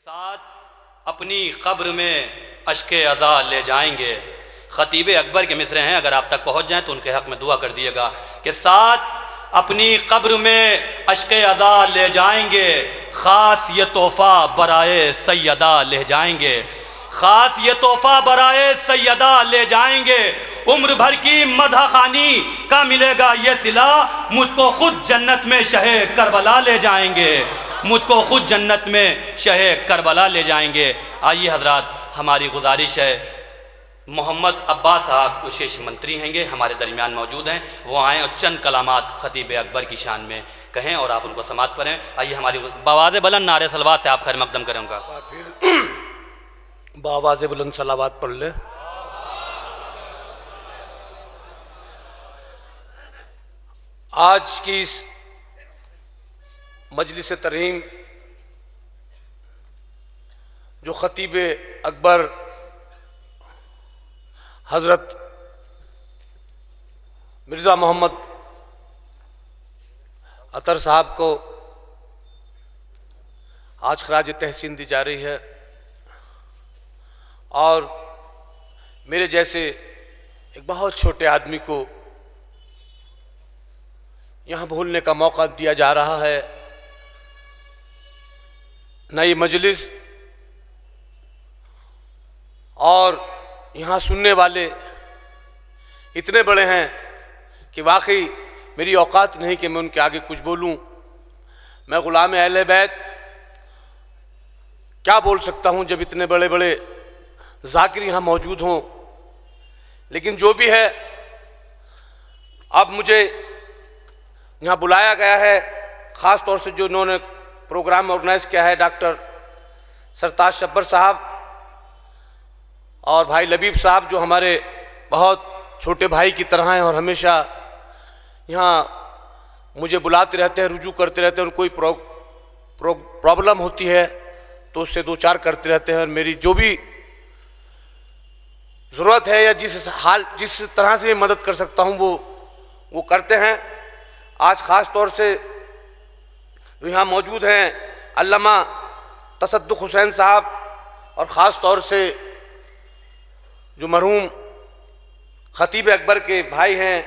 साथ अपनी कब्र में अश्के अज़ा ले जाएंगे। ख़तीब अकबर के मिसरे हैं, अगर आप तक पहुँच जाएँ तो उनके हक़ में दुआ कर दिएगा कि साथ अपनी कब्र में अश्के अज़ा ले जाएंगे, ख़ास ये तोहफ़ा बराए सैयदा ले जाएंगे, ख़ास ये तोहफ़ा बराए सैयदा ले जाएंगे। उम्र भर की मदह खानी का मिलेगा ये सिला, मुझको खुद जन्नत में शहे करबला ले जाएंगे, मुझको खुद जन्नत में शहे करबला ले जाएंगे। आइए हजरात, हमारी गुजारिश है, मोहम्मद अब्बास साहब विशेष मंत्री हैंगे, हमारे दरमियान मौजूद हैं, वो आएँ और चंद कलामात ख़तीब अकबर की शान में कहें और आप उनको समात पढ़ें। आइए हमारी बावाज़ बुलंद नारे सलवात से आप खैर मकदम करें उनका। फिर बावाज़ बुलंद सलावात पढ़ ले। आज की इस मजलिस तरहीम जो ख़तीब अकबर हज़रत मिर्ज़ा मोहम्मद अतर साहब को आज खराज तहसीन दी जा रही है, और मेरे जैसे एक बहुत छोटे आदमी को यहाँ भूलने का मौका दिया जा रहा है। न ये मजलिस और यहाँ सुनने वाले इतने बड़े हैं कि वाकई मेरी औकात नहीं कि मैं उनके आगे कुछ बोलूँ। मैं गुलाम अहले बैत क्या बोल सकता हूँ जब इतने बड़े बड़े ज़ाकिर यहाँ मौजूद हों। लेकिन जो भी है, अब मुझे यहाँ बुलाया गया है, ख़ास तौर से जो उन्होंने प्रोग्राम ऑर्गेनाइज किया है, डॉक्टर सरताज शब्बर साहब और भाई लबीब साहब, जो हमारे बहुत छोटे भाई की तरह हैं और हमेशा यहाँ मुझे बुलाते रहते हैं, रुजू करते रहते हैं, और कोई प्रॉब्लम होती है तो उससे दो चार करते रहते हैं, और मेरी जो भी ज़रूरत है या जिस तरह से मदद कर सकता हूँ वो करते हैं। आज ख़ास तौर से यहाँ मौजूद हैं अल्लामा तसद्दुक़ हुसैन साहब, और ख़ास तौर से जो मरहूम ख़तीब अकबर के भाई हैं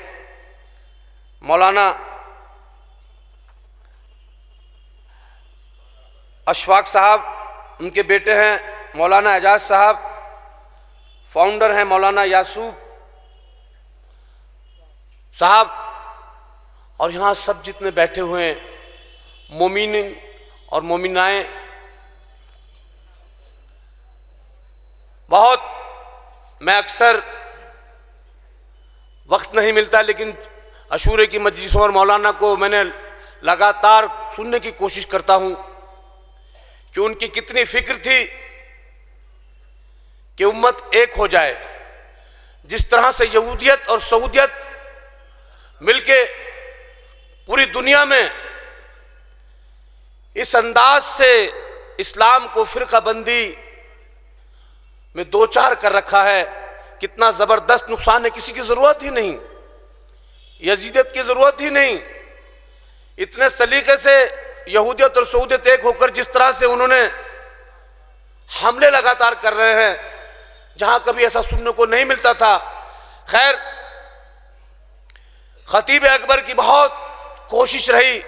मौलाना अशफाक साहब, उनके बेटे हैं मौलाना एजाज साहब, फाउंडर हैं मौलाना यासूब साहब, और यहाँ सब जितने बैठे हुए हैं मोमिन और मोमिनाएं। बहुत मैं अक्सर वक्त नहीं मिलता, लेकिन अशूरे की मजलिसों और मौलाना को मैंने लगातार सुनने की कोशिश करता हूँ कि उनकी कितनी फिक्र थी कि उम्मत एक हो जाए। जिस तरह से यहूदियत और सऊदियत मिलके पूरी दुनिया में इस अंदाज से इस्लाम को फ़िरक़ाबंदी में दो चार कर रखा है, कितना ज़बरदस्त नुकसान है। किसी की ज़रूरत ही नहीं, यजीदियत की ज़रूरत ही नहीं। इतने सलीके से यहूदियत और सऊदियत एक होकर जिस तरह से उन्होंने हमले लगातार कर रहे हैं, जहाँ कभी ऐसा सुनने को नहीं मिलता था। खैर, ख़तीब अकबर की बहुत कोशिश रही,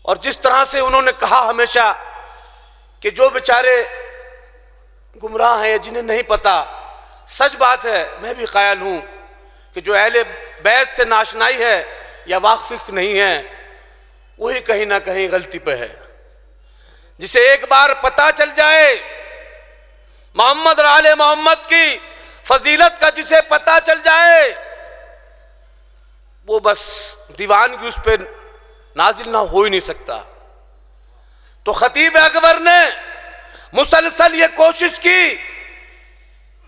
और जिस तरह से उन्होंने कहा हमेशा कि जो बेचारे गुमराह हैं, जिन्हें नहीं पता, सच बात है, मैं भी क़ायल हूँ कि जो अहले बैत से नाशनाई है या वाक़िफ़ नहीं है, वही कहीं ना कहीं गलती पे है। जिसे एक बार पता चल जाए मोहम्मद और आले मोहम्मद की फजीलत का, जिसे पता चल जाए, वो बस दीवानगी उस पर नाजिल ना हो ही नहीं सकता। तो ख़तीब अकबर ने मुसलसल ये कोशिश की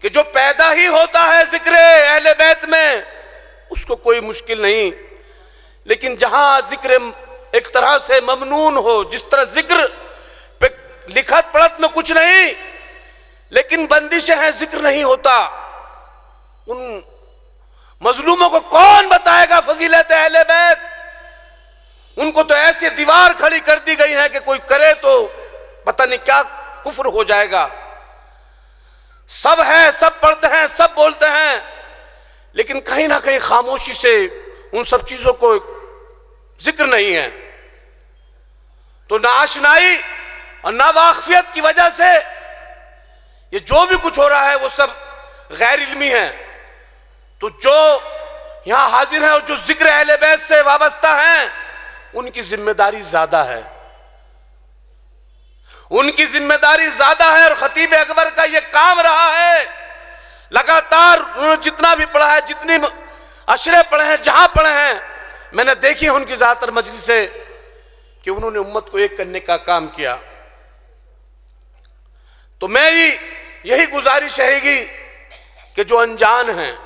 कि जो पैदा ही होता है ज़िक्र अहले बैत में, उसको कोई मुश्किल नहीं, लेकिन जहां ज़िक्र एक तरह से ममनून हो, जिस तरह ज़िक्र पे लिखत पढ़त में कुछ नहीं, लेकिन बंदिशें हैं, ज़िक्र नहीं होता, उन मजलूमों को कौन बताएगा फजीलत अहले बैत? उनको तो ऐसी दीवार खड़ी कर दी गई है कि कोई करे तो पता नहीं क्या कुफ्र हो जाएगा। सब है, सब पढ़ते हैं, सब बोलते हैं, लेकिन कहीं ना कहीं खामोशी से उन सब चीजों को जिक्र नहीं है। तो नाआशनाई और नावाकफियत की वजह से ये जो भी कुछ हो रहा है वो सब गैर इल्मी है। तो जो यहां हाजिर हैं और जो जिक्र अहले बैत से वाबस्ता हैं, उनकी जिम्मेदारी ज्यादा है, उनकी जिम्मेदारी ज्यादा है। और खतीब अकबर का ये काम रहा है, लगातार उन्होंने जितना भी पढ़ा है, जितनी अशरे पढ़े हैं, जहां पढ़े हैं, मैंने देखी है उनकी ज़्यादातर मजलिस से कि उन्होंने उम्मत को एक करने का काम किया। तो मेरी यही गुजारिश रहेगी कि जो अनजान हैं,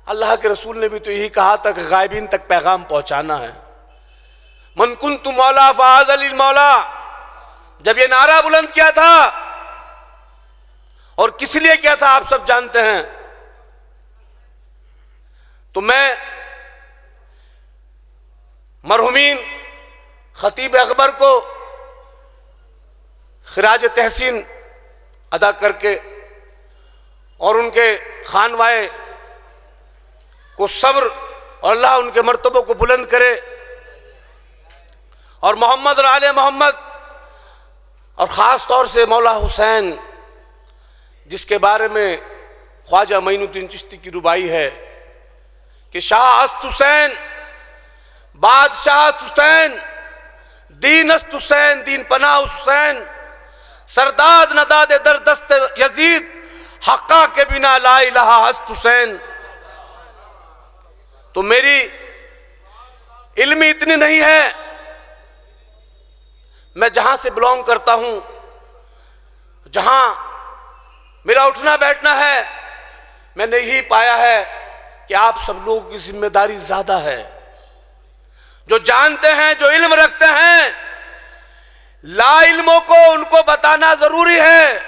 अल्लाह के रसूल ने भी तो यही कहा था कि गायबीन तक पैगाम पहुंचाना है। मन कुन्तु मौला फ़हाज़ा लिल मौला, जब ये नारा बुलंद किया था और किस लिए किया था आप सब जानते हैं। तो मैं मरहुमीन खतीब अकबर को खिराज तहसीन अदा करके और उनके खानवाए को सब्र और अल्लाह उनके मर्तबों को बुलंद करे, और मोहम्मद और आले मोहम्मद और ख़ास तौर से मौला हुसैन, जिसके बारे में ख्वाजा मोइनुद्दीन चिश्ती की रुबाई है कि शाह अस्त हुसैन, बादशाह हुसैन, दीन अस्त हुसैन, दीन पनाह हुसैन, सरदाद नदाद दर दस्त यजीद, हक्का के बिना ला इलाहा हस्त हुसैन। तो मेरी इल्मी इतनी नहीं है, मैं जहां से बिलोंग करता हूं, जहां मेरा उठना बैठना है, मैंने यही पाया है कि आप सब लोगों की जिम्मेदारी ज्यादा है। जो जानते हैं, जो इल्म रखते हैं, ला इल्मों को उनको बताना जरूरी है।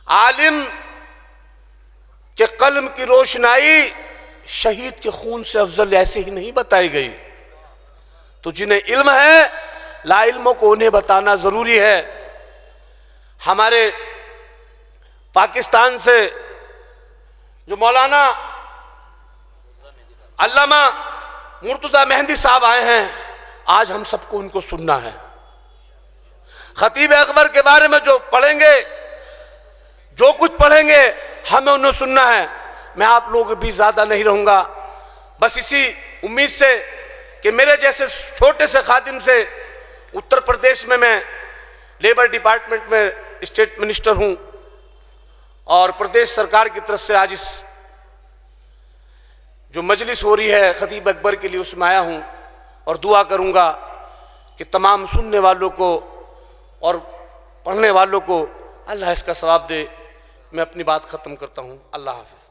आलिम के कलम की रोशनाई शहीद के खून से अफजल ऐसे ही नहीं बताई गई। तो जिन्हें इल्म है, ला इल्मों को उन्हें बताना जरूरी है। हमारे पाकिस्तान से जो मौलाना अल्लामा मुर्तजा मेहंदी साहब आए हैं, आज हम सबको उनको सुनना है। खतीब अकबर के बारे में जो पढ़ेंगे, जो कुछ पढ़ेंगे, हमें उन्हें सुनना है। मैं आप लोगों के बीच ज्यादा नहीं रहूंगा, बस इसी उम्मीद से कि मेरे जैसे छोटे से खादिम से उत्तर प्रदेश में मैं लेबर डिपार्टमेंट में स्टेट मिनिस्टर हूं, और प्रदेश सरकार की तरफ से आज इस जो मजलिस हो रही है खतीब अकबर के लिए, उसमें आया हूं। और दुआ करूंगा कि तमाम सुनने वालों को और पढ़ने वालों को अल्लाह इसका सवाब दे। मैं अपनी बात खत्म करता हूं। अल्लाह हाफिज।